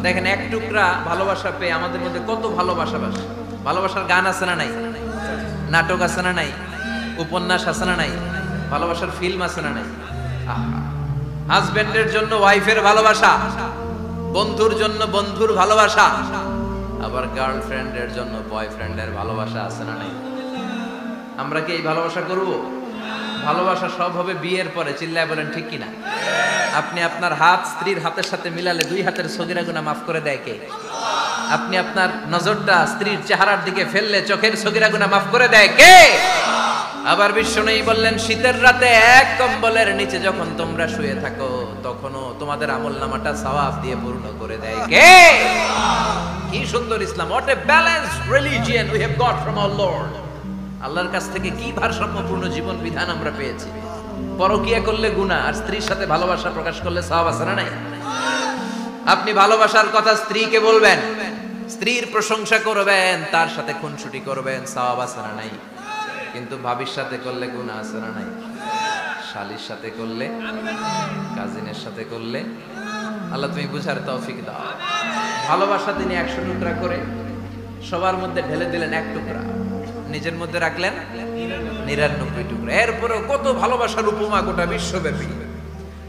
দেখেন এক টুকরা ভালোবাসা পেয়ে আমাদের মধ্যে কত ভালোবাসা ভালোবাসার গান আছে না নাই, নাটক আছে না নাই, উপন্যাস আছে না নাই, ভালোবাসার ফিল্ম আছে না নাই। হাজবেন্ডের জন্য ওয়াইফের ভালোবাসা, বন্ধুর জন্য বন্ধুর ভালোবাসা, আবার গার্লফ্রেন্ডের জন্য বয়ফ্রেন্ডের ভালোবাসা আছে না নাই। আমরা কি এই ভালোবাসা করব? ভালোবাসা সব হবে বিয়ের পরে। চিল্লায় বলেন ঠিক কিনা? আপনি আপনার হাত স্ত্রীর হাতের সাথে মিলালে দুই হাতের সগীরা গুনাহ মাফ করে দেয় কে? আপনি আপনার নজরটা স্ত্রীর চেহারার দিকে ফেললে চোখের সগীরা গুনাহ মাফ করে দেয় কে? আবার বিশ্বনবী বললেন, শীতের রাতে এক কম্বলের নিচে যখন তোমরা শুয়ে থাকো তখনও তোমাদের আমলনামাটা সওয়াব দিয়ে পূর্ণ করে দেয় কে? কি সুন্দর ইসলাম! What a balanced religion we have got from our Lord. আল্লাহর কাছ থেকে কি ভারসাম্যপূর্ণ জীবন বিধান আমরা পেয়েছি। পরকিয়া করলে গুনাহ, আর স্ত্রীর সাথে ভালোবাসা প্রকাশ করলে সওয়াব আছে না নাই? আপনি ভালোবাসার কথা স্ত্রীকে বলবেন, স্ত্রীর প্রশংসা করবেন, তার সাথে খুনসুটি করবেন, সওয়াব আছে না নাই? কিন্তু ভাবির সাথে করলে গুনাহ আছে না নাই? শালীর সাথে করলে, কাজিনের সাথে করলে। আল্লাহ তুমি বুঝার তৌফিক দাও। ভালোবাসা তিনি 100 টুকরা করে সবার মধ্যে ঢেলে দিলেন, এক টুকরা নিজের মধ্যে রাখলেন 99 টুকরা। এরপরেও কত ভালোবাসার উপমা গোটা বিশ্বব্যাপী।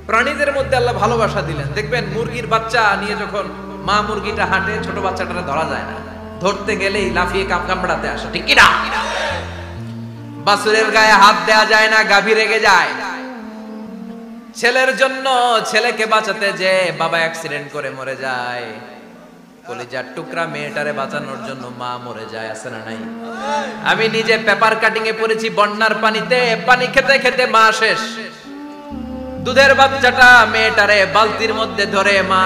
প্রাণীদের মধ্যে আল্লাহ ভালোবাসা দিলেন। দেখবেন মুরগির বাচ্চা নিয়ে যখন মা মুরগিটা হাঁটে, ছোট বাচ্চাটা ধরা যায় না, ধরতে গেলেই লাফিয়ে কামড়াতে আসে, ঠিক কি না? বাছুরের গায়ে হাত দেয়া যায় না, গাভী রেগে যায়। ছেলের জন্য ছেলেকে বাঁচাতে যে বাবা অ্যাক্সিডেন্ট করে মরে যায়, কলিজার টুকরা মেয়েটারে বাঁচানোর জন্য মা মরে যায়, আছে না নাই? আমি নিজে পেপার কাটিং এ পড়েছি, বন্যার পানিতে পানি খেতে খেতে মা শেষ। দুধের বাচ্চাটা মেয়েটারে বালতির মধ্যে ধরে মা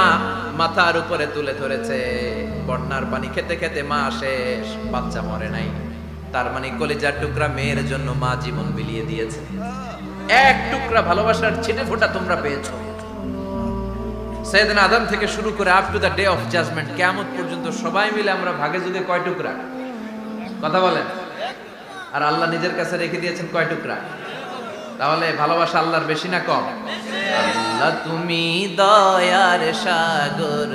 মাথার উপরে তুলে ধরেছে, বন্যার পানি খেতে খেতে মা শেষ, বাচ্চা মরে নাই। তার মানে কলিজার টুকরা মেয়ের জন্য মা জীবন বিলিয়ে দিয়েছে। এক টুকরা ভালোবাসার ছিটে ফোঁটা তোমরা পেয়েছো। সাইয়েদনা আদম থেকে শুরু করে up to the day of judgement, কিয়ামত পর্যন্ত সবাই মিলে আমরা ভাগে যদি কয় টুকরা? কথা বলেন। আর আল্লাহ নিজের কাছে রেখে দিয়েছেন কয় টুকরা? তাহলে ভালোবাসা আল্লাহর বেশি না কম? আল্লাহ তুমি দয়ার সাগর,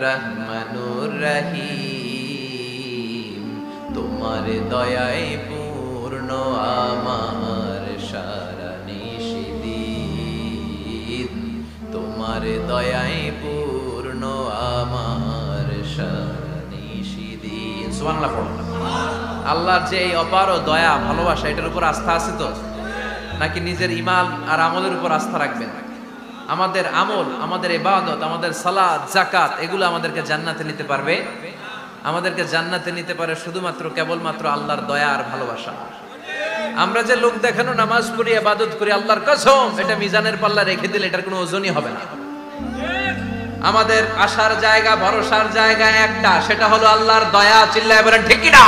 রহমানুর রহিম, তোমার দয়ায় পূর্ণ আমার সারা নিশিদিন, তোমার দয়ায় পূর্ণ আমার সারা নিশিদিন। সুবহানাল্লাহ। আল্লাহর যে এই অপার দয়া ভালোবাসা, এটার উপর আস্থা আছে তো? নাকি নিজের ঈমান আর আমলের উপর আস্থা রাখবেন? আমাদের আমল, আমাদের ইবাদত, আমাদের সালাত, যাকাত, এগুলো আমাদেরকে জান্নাতে নিতে পারবে? আমাদেরকে জান্নাতে নিতে পারে শুধুমাত্র কেবলমাত্র আল্লাহর দয়া আর ভালোবাসা। আমরা যে লোক দেখানো নামাজ পড়ি, ইবাদত করি, আল্লাহর কসম এটা মিজানের পাল্লা রেখে দিলে এটার কোনো ওজনই হবে না। আমাদের আশার জায়গা, ভরসার জায়গা একটা, সেটা হলো আল্লাহর দয়া। চিল্লায় বলেন ঠিক কি না?